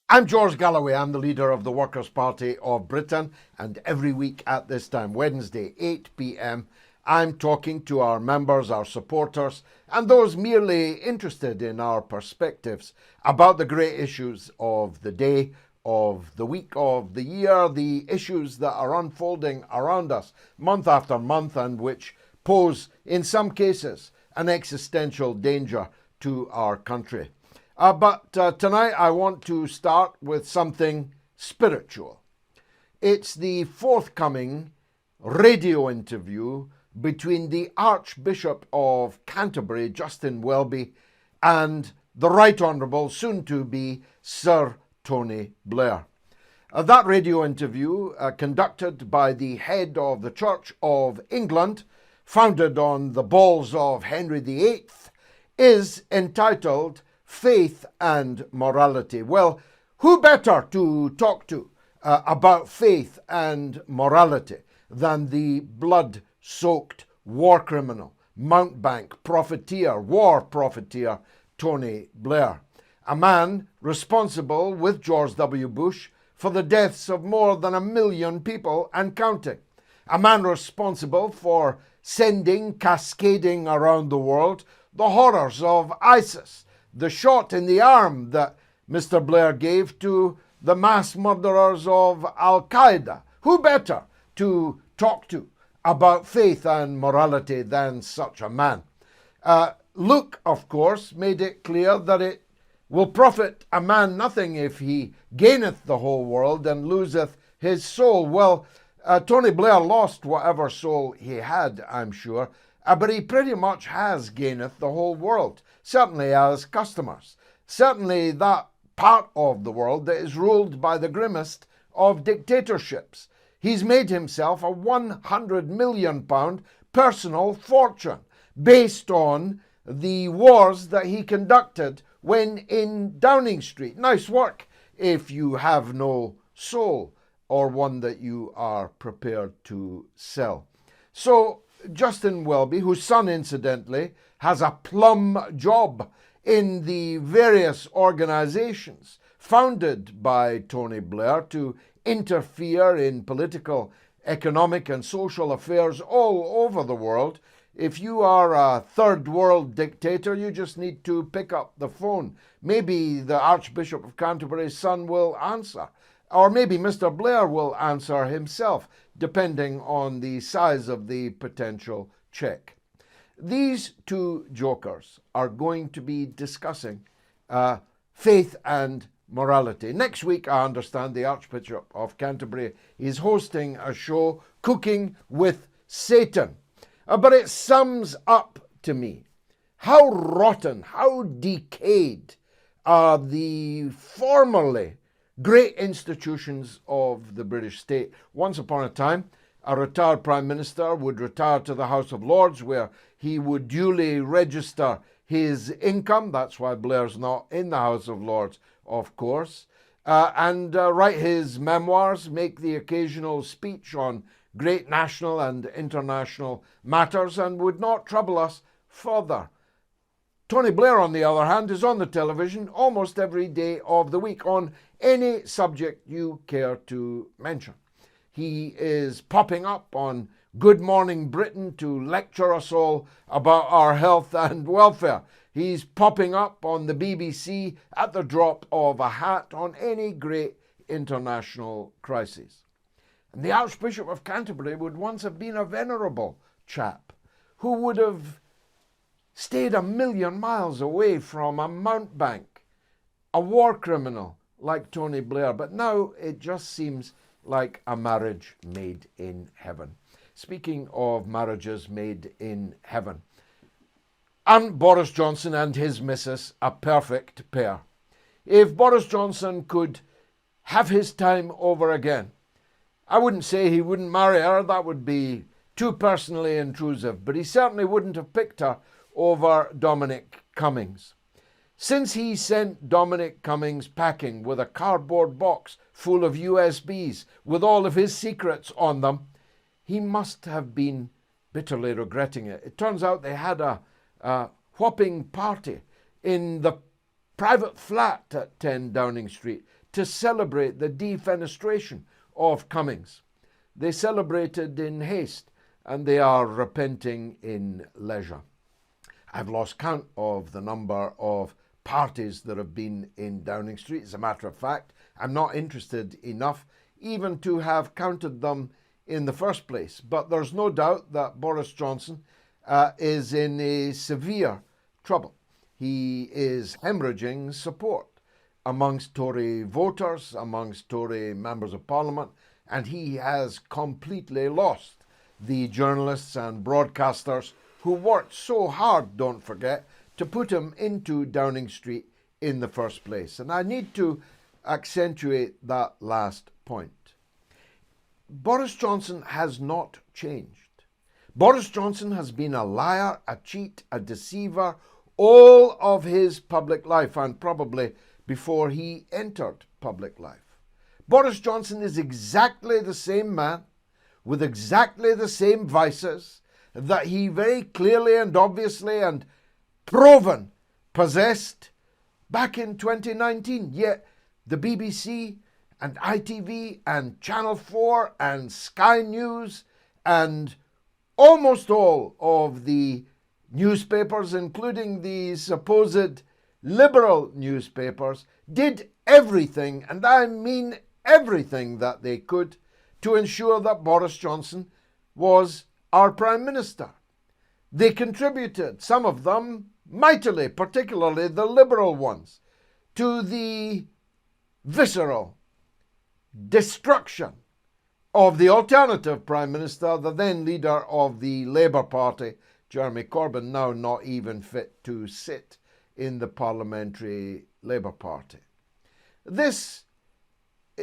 I'm George Galloway. I'm the leader of the Workers' Party of Britain, and every week at this time, Wednesday, 8 p.m, I'm talking to our members, our supporters, and those merely interested in our perspectives about the great issues of the day, of the week, of the year, the issues that are unfolding around us month after month and which pose, in some cases, an existential danger to our country. But tonight I want to start with something spiritual. It's the forthcoming radio interview between the Archbishop of Canterbury, Justin Welby, and the Right Honourable, soon-to-be Sir Tony Blair. That radio interview, conducted by the head of the Church of England, founded on the balls of Henry VIII, is entitled Faith and Morality. Well, who better to talk to about faith and morality than the blood-soaked war criminal, mountebank, profiteer, war profiteer, Tony Blair, a man responsible with George W. Bush for the deaths of more than 1 million people and counting, a man responsible for sending, cascading around the world, the horrors of ISIS, the shot in the arm that Mr. Blair gave to the mass murderers of Al-Qaeda. Who better to talk to about faith and morality than such a man? Luke, of course, made it clear that it will profit a man nothing if he gaineth the whole world and loseth his soul. Well, Tony Blair lost whatever soul he had, I'm sure, but he pretty much has gaineth the whole world, certainly as customers, certainly that part of the world that is ruled by the grimmest of dictatorships. He's made himself a £100 million personal fortune based on the wars that he conducted when in Downing Street. Nice work if you have no soul or one that you are prepared to sell. So Justin Welby, whose son, incidentally, has a plum job in the various organizations founded by Tony Blair to interfere in political, economic and social affairs all over the world. If you are a third world dictator, you just need to pick up the phone. Maybe the Archbishop of Canterbury's son will answer, or maybe Mr. Blair will answer himself, depending on the size of the potential check. These two jokers are going to be discussing faith and morality. Next week, I understand the Archbishop of Canterbury is hosting a show, Cooking with Satan. But it sums up to me how rotten, how decayed are the formerly great institutions of the British state. Once upon a time, a retired Prime Minister would retire to the House of Lords, where he would duly register his income. That's why Blair's not in the House of Lords, of course. And write his memoirs, make the occasional speech on great national and international matters, and would not trouble us further. Tony Blair, on the other hand, is on the television almost every day of the week on any subject you care to mention. He is popping up on Good Morning Britain to lecture us all about our health and welfare. He's popping up on the BBC at the drop of a hat on any great international crisis. And the Archbishop of Canterbury would once have been a venerable chap who would have stayed 1 million miles away from a mountebank, a war criminal like Tony Blair. But now it just seems like a marriage made in heaven. Speaking of marriages made in heaven, aren't Boris Johnson and his missus a perfect pair? If Boris Johnson could have his time over again, I wouldn't say he wouldn't marry her, that would be too personally intrusive, but he certainly wouldn't have picked her over Dominic Cummings. Since he sent Dominic Cummings packing with a cardboard box full of USBs with all of his secrets on them, he must have been bitterly regretting it. It turns out they had a whopping party in the private flat at 10 Downing Street to celebrate the defenestration of Cummings. They celebrated in haste, and they are repenting in leisure. I've lost count of the number of parties that have been in Downing Street. As a matter of fact, I'm not interested enough even to have counted them in the first place. But there's no doubt that Boris Johnson is in a severe trouble. He is hemorrhaging support amongst Tory voters, amongst Tory members of Parliament, and he has completely lost the journalists and broadcasters who worked so hard, don't forget, to put him into Downing Street in the first place. And I need to accentuate that last point. Boris Johnson has not changed. Boris Johnson has been a liar, a cheat, a deceiver all of his public life, and probably before he entered public life. Boris Johnson is exactly the same man with exactly the same vices that he very clearly and obviously and proven possessed back in 2019. Yet the BBC and ITV and Channel 4 and Sky News and almost all of the newspapers, including the supposed liberal newspapers, did everything, and I mean everything that they could, to ensure that Boris Johnson was our Prime Minister. They contributed, some of them mightily, particularly the liberal ones, to the visceral destruction of the alternative Prime Minister, the then leader of the Labour Party, Jeremy Corbyn, now not even fit to sit in the Parliamentary Labour Party. This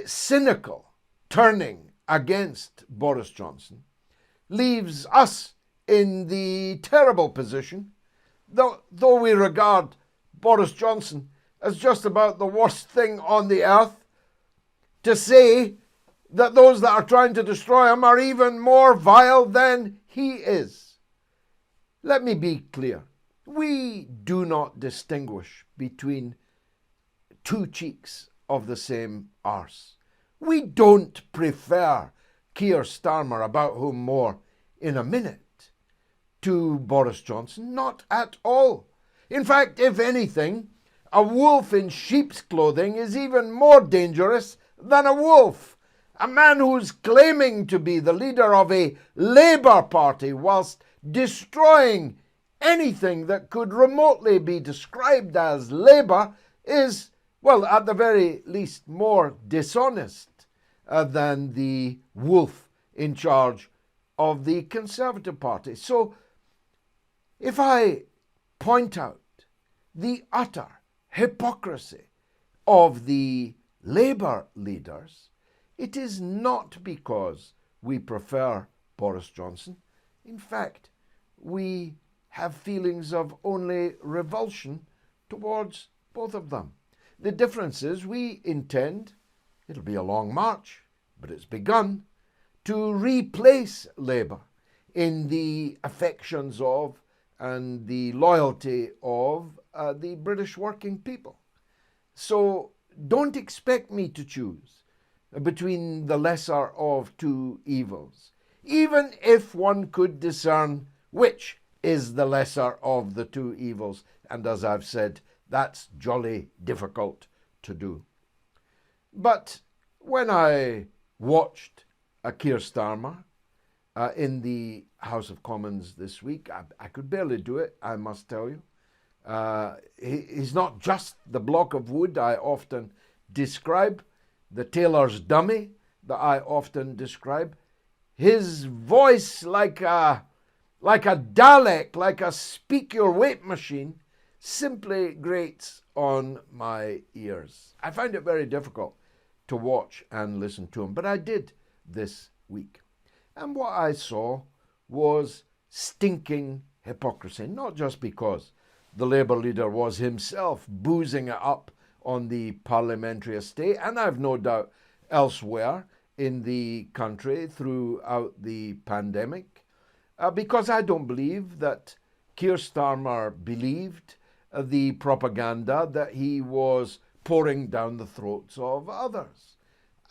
cynical turning against Boris Johnson leaves us in the terrible position, though we regard Boris Johnson as just about the worst thing on the earth, to say that those that are trying to destroy him are even more vile than he is. Let me be clear. We do not distinguish between two cheeks of the same arse. We don't prefer Keir Starmer, about whom more in a minute, to Boris Johnson. Not at all. In fact, if anything, a wolf in sheep's clothing is even more dangerous than a wolf. A man who's claiming to be the leader of a Labour Party whilst destroying anything that could remotely be described as Labour is, well, at the very least, more dishonest than the wolf in charge of the Conservative Party. So, if I point out the utter hypocrisy of the Labour leaders, it is not because we prefer Boris Johnson. In fact, we have feelings of only revulsion towards both of them. The difference is we intend, it'll be a long march, but it's begun, to replace Labour in the affections of and the loyalty of the British working people. So don't expect me to choose between the lesser of two evils, even if one could discern which is the lesser of the two evils. And as I've said, that's jolly difficult to do. But when I watched Keir Starmer in the House of Commons this week, I could barely do it, I must tell you. He's not just the block of wood I often describe, the tailor's dummy that I often describe. His voice like a Dalek, like a speak-your-weight machine, simply grates on my ears. I find it very difficult to watch and listen to him, but I did this week. And what I saw was stinking hypocrisy, not just because the Labour leader was himself boozing it up on the parliamentary estate, and I've no doubt elsewhere in the country throughout the pandemic, because I don't believe that Keir Starmer believed the propaganda that he was pouring down the throats of others.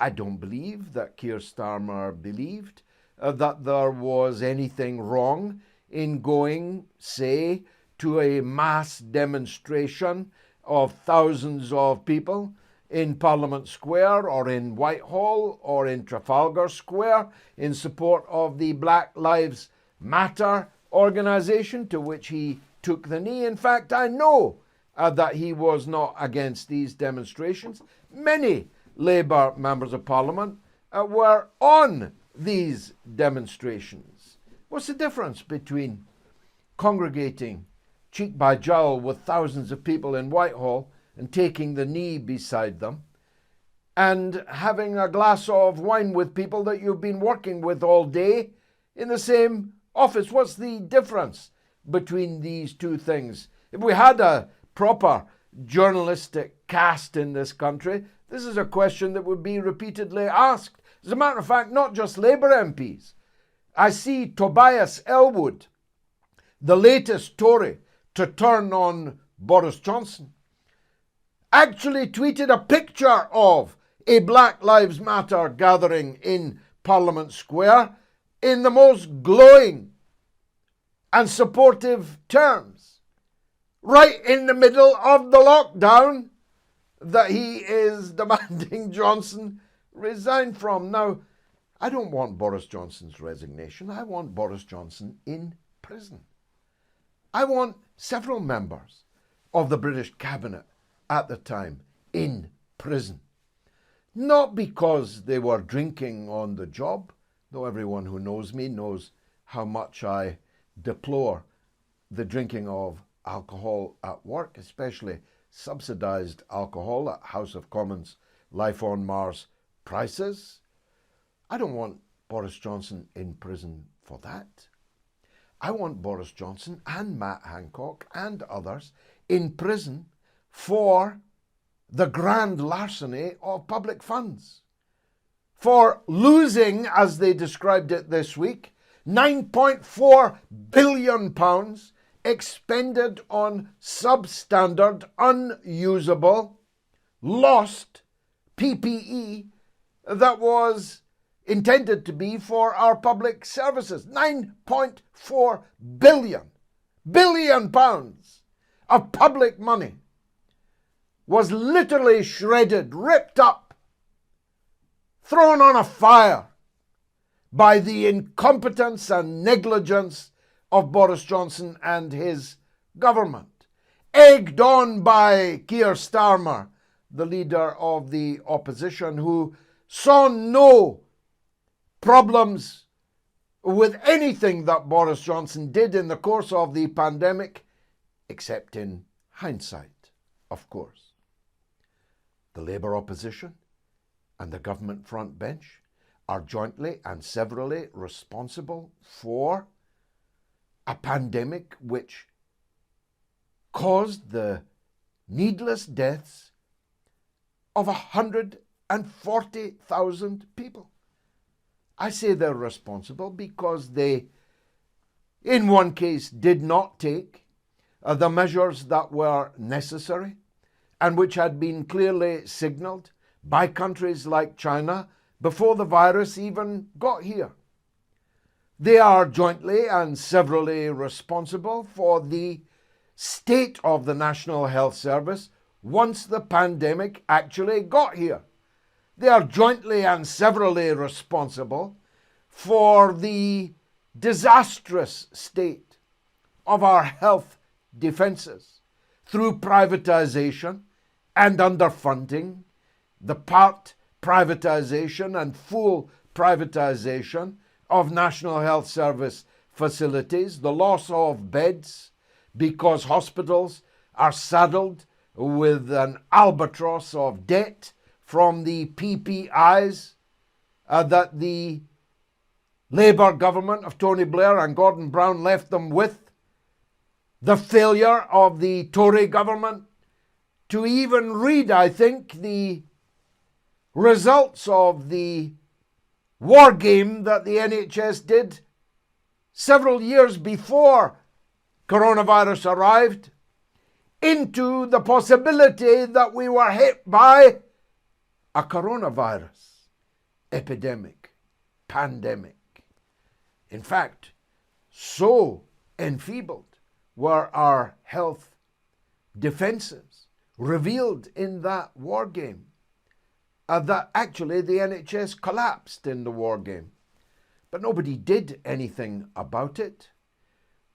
I don't believe that Keir Starmer believed that there was anything wrong in going, say, to a mass demonstration of thousands of people in Parliament Square or in Whitehall or in Trafalgar Square in support of the Black Lives Matter organisation to which he took the knee. In fact, I know that he was not against these demonstrations. Many Labour members of Parliament were on these demonstrations. What's the difference between congregating cheek by jowl with thousands of people in Whitehall and taking the knee beside them, and having a glass of wine with people that you've been working with all day in the same office? What's the difference between these two things? If we had a proper journalistic caste in this country, this is a question that would be repeatedly asked. As a matter of fact, not just Labour MPs. I see Tobias Ellwood, the latest Tory to turn on Boris Johnson, actually tweeted a picture of a Black Lives Matter gathering in Parliament Square in the most glowing and supportive terms, right in the middle of the lockdown that he is demanding Johnson resign from. Now, I don't want Boris Johnson's resignation. I want Boris Johnson in prison. I want several members of the British cabinet at the time in prison. Not because they were drinking on the job, though everyone who knows me knows how much I deplore the drinking of alcohol at work, especially subsidised alcohol at House of Commons Life on Mars prices. I don't want Boris Johnson in prison for that. I want Boris Johnson and Matt Hancock and others in prison for the grand larceny of public funds, for losing, as they described it this week, £9.4 billion expended on substandard, unusable, lost PPE that was intended to be for our public services. £9.4 billion of public money was literally shredded, ripped up, thrown on a fire by the incompetence and negligence of Boris Johnson and his government, egged on by Keir Starmer, the leader of the opposition, who saw no problems with anything that Boris Johnson did in the course of the pandemic, except in hindsight, of course. The Labour opposition and the government front bench are jointly and severally responsible for a pandemic which caused the needless deaths of 140,000 people. I say they're responsible because they, in one case, did not take the measures that were necessary and which had been clearly signalled by countries like China before the virus even got here. They are jointly and severally responsible for the state of the National Health Service once the pandemic actually got here. They are jointly and severally responsible for the disastrous state of our health defences through privatisation and underfunding, the part privatisation and full privatisation of National Health Service facilities, the loss of beds because hospitals are saddled with an albatross of debt from the PPIs that the Labour government of Tony Blair and Gordon Brown left them with, the failure of the Tory government to even read, I think, the results of the war game that the NHS did several years before coronavirus arrived into the possibility that we were hit by a coronavirus epidemic, pandemic. In fact, so enfeebled were our health defences revealed in that war game that actually the NHS collapsed in the war game. But nobody did anything about it.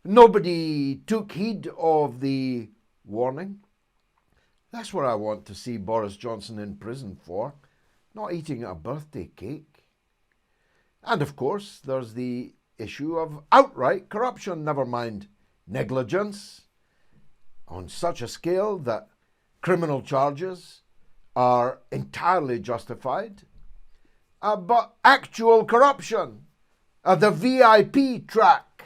Nobody took heed of the warning. That's what I want to see Boris Johnson in prison for, not eating a birthday cake. And of course, there's the issue of outright corruption, never mind negligence, on such a scale that criminal charges are entirely justified. But actual corruption, the VIP track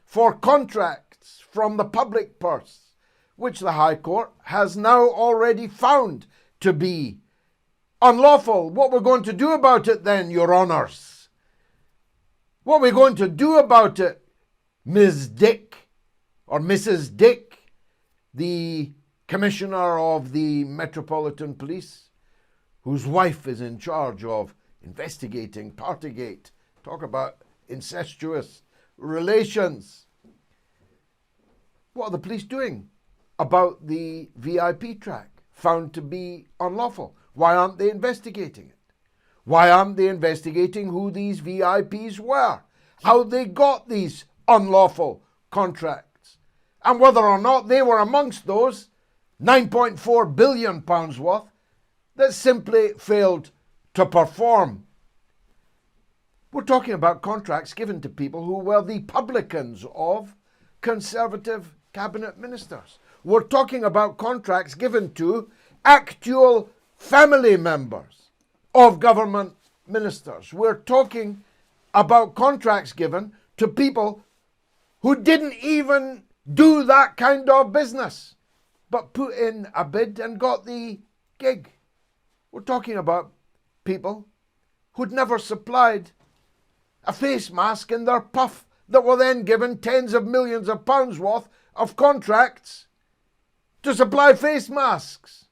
for contracts from the public purse, which the High Court has now already found to be unlawful. What we're going to do about it then, Your Honours? What we're going to do about it, Ms. Dick, or Mrs. Dick, the Commissioner of the Metropolitan Police, whose wife is in charge of investigating partygate. Talk about incestuous relations. What are the police doing about the VIP track found to be unlawful? Why aren't they investigating it? Why aren't they investigating who these VIPs were? How they got these unlawful contracts? And whether or not they were amongst those £9.4 billion worth that simply failed to perform. We're talking about contracts given to people who were the publicans of Conservative cabinet ministers. We're talking about contracts given to actual family members of government ministers. We're talking about contracts given to people who didn't even do that kind of business, but put in a bid and got the gig. We're talking about people who'd never supplied a face mask in their puff that were then given tens of millions of pounds worth of contracts to supply face masks,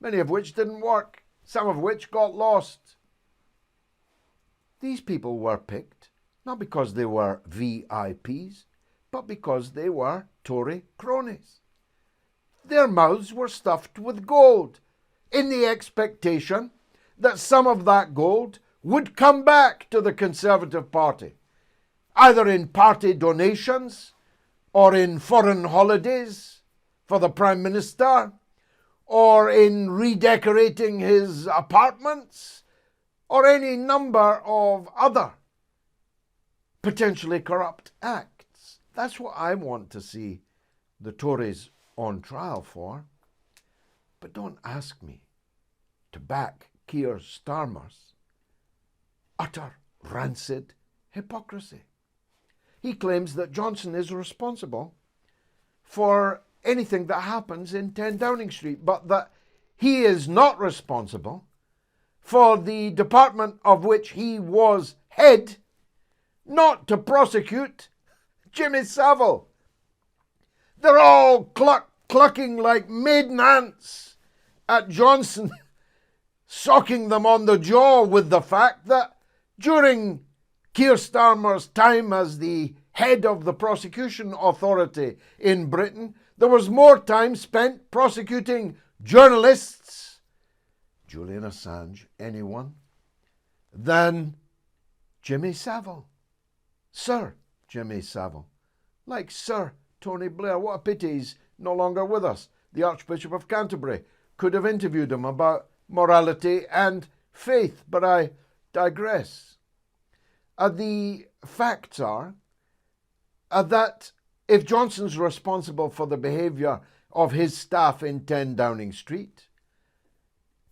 many of which didn't work, some of which got lost. These people were picked not because they were VIPs, but because they were Tory cronies. Their mouths were stuffed with gold in the expectation that some of that gold would come back to the Conservative Party, either in party donations or in foreign holidays for the Prime Minister, or in redecorating his apartments, or any number of other potentially corrupt acts. That's what I want to see the Tories on trial for. But don't ask me to back Keir Starmer's utter rancid hypocrisy. He claims that Johnson is responsible for anything that happens in 10 Downing Street, but that he is not responsible for the department of which he was head not to prosecute Jimmy Savile. They're all clucking like maiden ants at Johnson, socking them on the jaw with the fact that during Keir Starmer's time as the head of the prosecution authority in Britain, there was more time spent prosecuting journalists, Julian Assange, anyone, than Jimmy Savile. Sir Jimmy Savile. Like Sir Tony Blair. What a pity he's no longer with us. The Archbishop of Canterbury could have interviewed him about morality and faith, but I digress. The facts are that if Johnson's responsible for the behaviour of his staff in 10 Downing Street,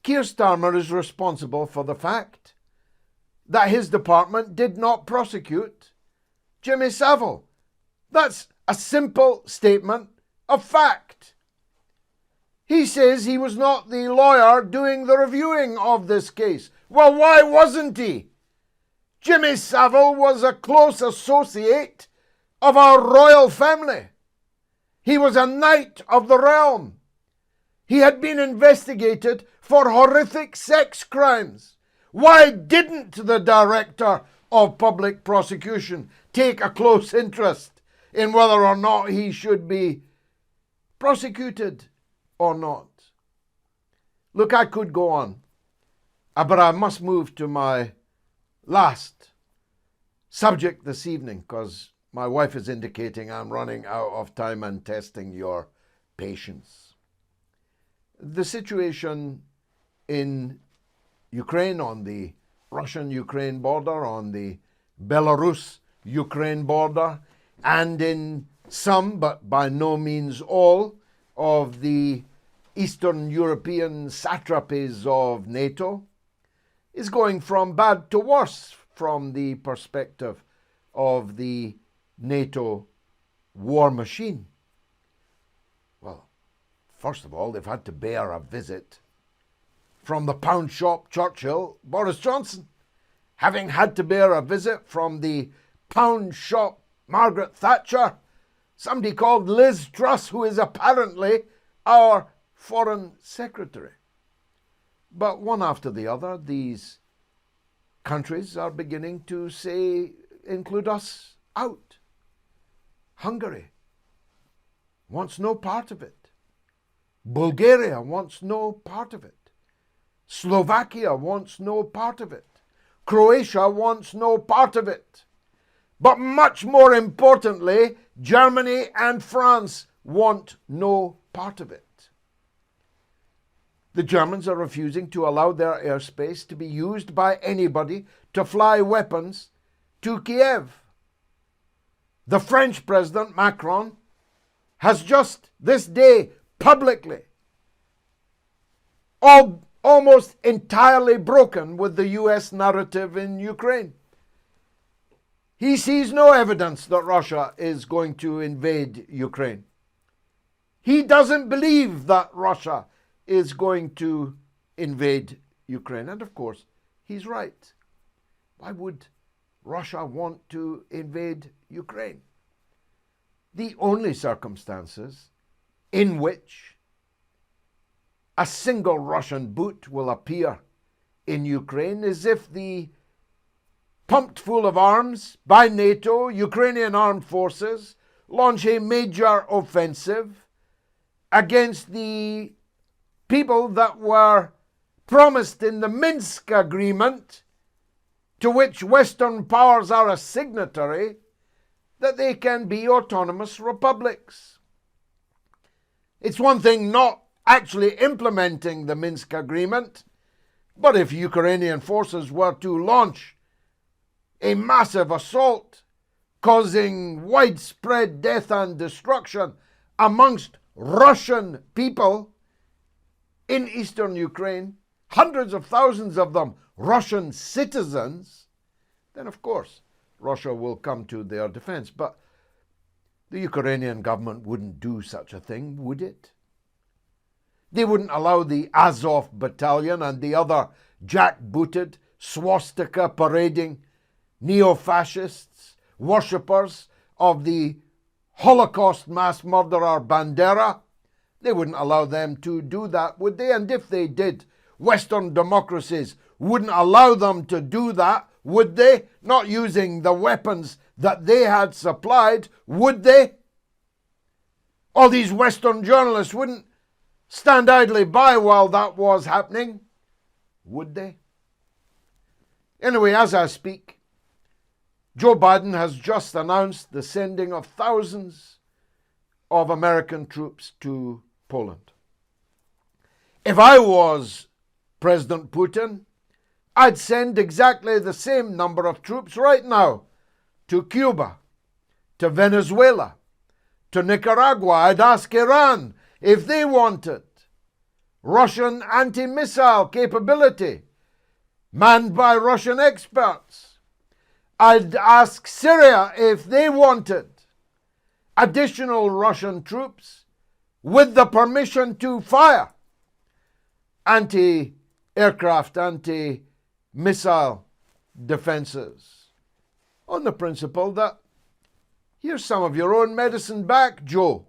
Keir Starmer is responsible for the fact that his department did not prosecute Jimmy Savile. That's a simple statement of fact. He says he was not the lawyer doing the reviewing of this case. Well, why wasn't he? Jimmy Savile was a close associate of our royal family. He was a knight of the realm. He had been investigated for horrific sex crimes. Why didn't the director of public prosecution take a close interest in whether or not he should be prosecuted or not? Look, I could go on, but I must move to my last subject this evening because my wife is indicating I'm running out of time and testing your patience. The situation in Ukraine, on the Russian-Ukraine border, on the Belarus-Ukraine border, and in some, but by no means all, of the Eastern European satrapies of NATO, is going from bad to worse from the perspective of the NATO war machine. Well, first of all, they've had to bear a visit from the pound shop Churchill, Boris Johnson, having had to bear a visit from the pound shop Margaret Thatcher, somebody called Liz Truss, who is apparently our Foreign Secretary. But one after the other, these countries are beginning to say, include us out. Hungary wants no part of it. Bulgaria wants no part of it. Slovakia wants no part of it. Croatia wants no part of it. But much more importantly, Germany and France want no part of it. The Germans are refusing to allow their airspace to be used by anybody to fly weapons to Kiev. The French President Macron has just this day publicly almost entirely broken with the US narrative in Ukraine. He sees no evidence that Russia is going to invade Ukraine. He doesn't believe that Russia is going to invade Ukraine. And of course, he's right. Why would Russia want to invade Ukraine? The only circumstances in which a single Russian boot will appear in Ukraine is if the pumped full of arms by NATO, Ukrainian armed forces launch a major offensive against the people that were promised in the Minsk agreement, to which Western powers are a signatory, that they can be autonomous republics. It's one thing not actually implementing the Minsk agreement, but if Ukrainian forces were to launch a massive assault causing widespread death and destruction amongst Russian people in eastern Ukraine, hundreds of thousands of them Russian citizens, then of course Russia will come to their defense. But the Ukrainian government wouldn't do such a thing, would it? They wouldn't allow the Azov battalion and the other jackbooted, swastika parading neo-fascists, worshippers of the Holocaust mass murderer Bandera. They wouldn't allow them to do that, would they? And if they did, Western democracies wouldn't allow them to do that, would they? Not using the weapons that they had supplied, would they? All these Western journalists wouldn't stand idly by while that was happening, would they? Anyway, as I speak, Joe Biden has just announced the sending of thousands of American troops to Poland. If I was President Putin, I'd send exactly the same number of troops right now to Cuba, to Venezuela, to Nicaragua. I'd ask Iran if they wanted Russian anti-missile capability manned by Russian experts. I'd ask Syria if they wanted additional Russian troops with the permission to fire anti-aircraft, anti-missile defenses, on the principle that here's some of your own medicine back, Joe.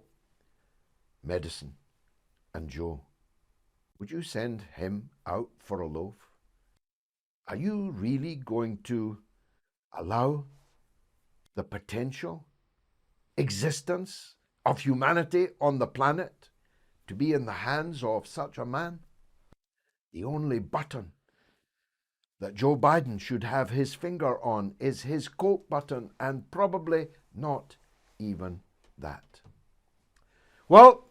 Medicine and Joe. Would you send him out for a loaf? Are you really going to allow the potential existence of humanity on the planet to be in the hands of such a man? The only button that Joe Biden should have his finger on is his coat button, and probably not even that. Well,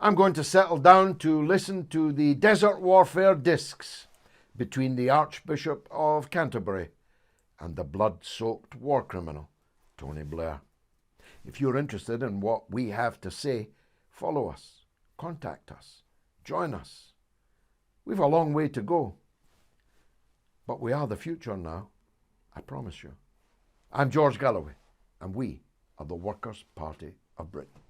I'm going to settle down to listen to the desert warfare discs between the Archbishop of Canterbury and the blood-soaked war criminal, Tony Blair. If you're interested in what we have to say, follow us, contact us, join us. We've a long way to go, but we are the future now, I promise you. I'm George Galloway, and we are the Workers' Party of Britain.